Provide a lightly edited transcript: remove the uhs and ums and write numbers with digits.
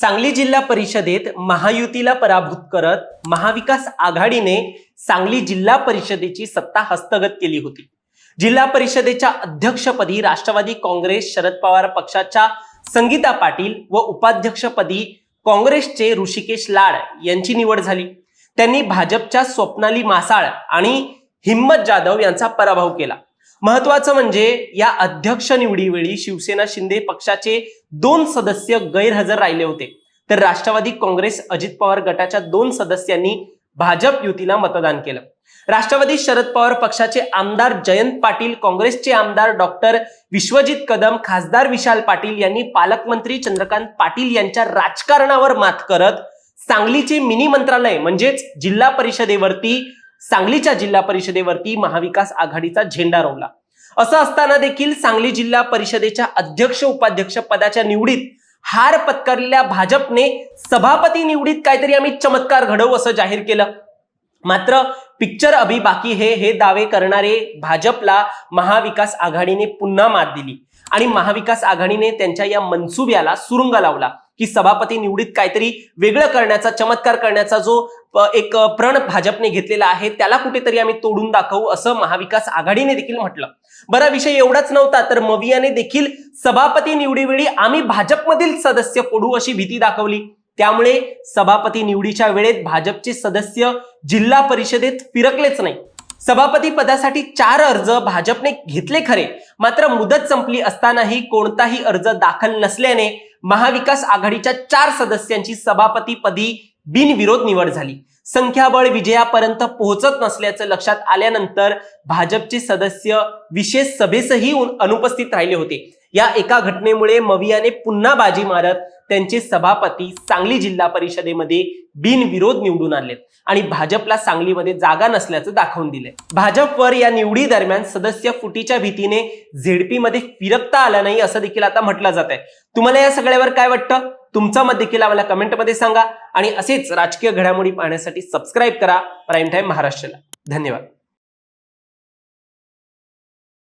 सांगली जिल्हा परिषदेत महायुतीला पराभूत करत महाविकास आघाडीने सांगली जिल्हा परिषदेची सत्ता हस्तगत केली होती। जिल्हा परिषदेच्या अध्यक्षपदी राष्ट्रवादी काँग्रेस शरद पवार पक्षाच्या संगीता पाटील व उपाध्यक्षपदी काँग्रेसचे ऋषिकेश लाड यांची निवड झाली। त्यांनी भाजपच्या स्वप्नाली मासाळ आणि हिम्मत जाधव यांचा पराभव केला। महत्त्वाचं म्हणजे या अध्यक्ष निवडीवेळी शिवसेना शिंदे पक्षाचे 2 सदस्य गैरहजर राहिले होते, तर राष्ट्रवादी काँग्रेस अजित पवार गटाच्या 2 सदस्यांनी भाजप युतीला मतदान केलं। राष्ट्रवादी शरद पवार पक्षाचे आमदार जयंत पाटील, काँग्रेसचे आमदार डॉक्टर विश्वजित कदम, खासदार विशाल पाटील यांनी पालकमंत्री चंद्रकांत पाटील यांच्या राजकारणावर मात करत सांगलीचे मिनी मंत्रालय म्हणजेच जिल्हा परिषदेवरती सांगलीच्या जिल्हा परिषदेवरती महाविकास आघाडीचा झेंडा रोवला। असं असताना देखील सांगली जिल्हा परिषदेच्या अध्यक्ष उपाध्यक्ष पदाच्या निवडीत हार पत्करलेल्या भाजपने सभापती निवडीत काहीतरी आम्ही चमत्कार घडवू असं जाहीर केलं। मात्र पिक्चर अभी बाकी हे दावे करणारे भाजपला महाविकास आघाडीने पुन्हा मात दिली आणि महाविकास आघाडीने त्यांच्या या मनसुब्याला सुरुंग लावला की सभापती निवडीत काहीतरी वेगळं करण्याचा, चमत्कार करण्याचा जो एक प्रण भाजपने घेतलेला आहे त्याला कुठेतरी आम्ही तोडून दाखवू असं महाविकास आघाडीने देखील म्हटलं। बरा विषय एवढाच नव्हता, तर मवियाने देखील सभापती निवडीवेळी आम्ही भाजपमधील सदस्य फोडू अशी भीती दाखवली। त्यामुळे सभापती निवडीच्या वेळेत भाजपचे सदस्य जिल्हा परिषदेत फिरकलेच नाही। सभापती पदासाठी 4 अर्ज भाजपने घेतले खरे, मात्र मुदत संपली असतानाही कोणताही अर्ज दाखल नसल्याने महाविकास आघाडीच्या 4 सदस्यांची सभापतीपदी बिनविरोध निवड झाली। संख्याबळ विजयापर्यंत पोहोचत नसल्याचं लक्षात आल्यानंतर भाजपचे सदस्य विशेष सभेसही अनुपस्थित राहिले होते। या एका घटनेमुळे मवियाने पुन्हा बाजी मारत त्यांचे सभापती सांगली जिल्हा परिषदेमध्ये बिनविरोध निवडून आणलेत आणि भाजपला सांगलीमध्ये जागा नसल्याचं दाखवून दिले। भाजपवर या निवडी दरम्यान सदस्य फुटीच्या भीतीने झेडपी मध्ये फिरकता आलं नाही असं देखील आता म्हटलं जात आहे। तुम्हाला या सगळ्यावर काय वाटतं? तुमचं मत देखील आम्हाला कमेंटमध्ये सांगा आणि असेच राजकीय घडामोडी पाहण्यासाठी सबस्क्राईब करा प्राईम टाइम महाराष्ट्राला। धन्यवाद।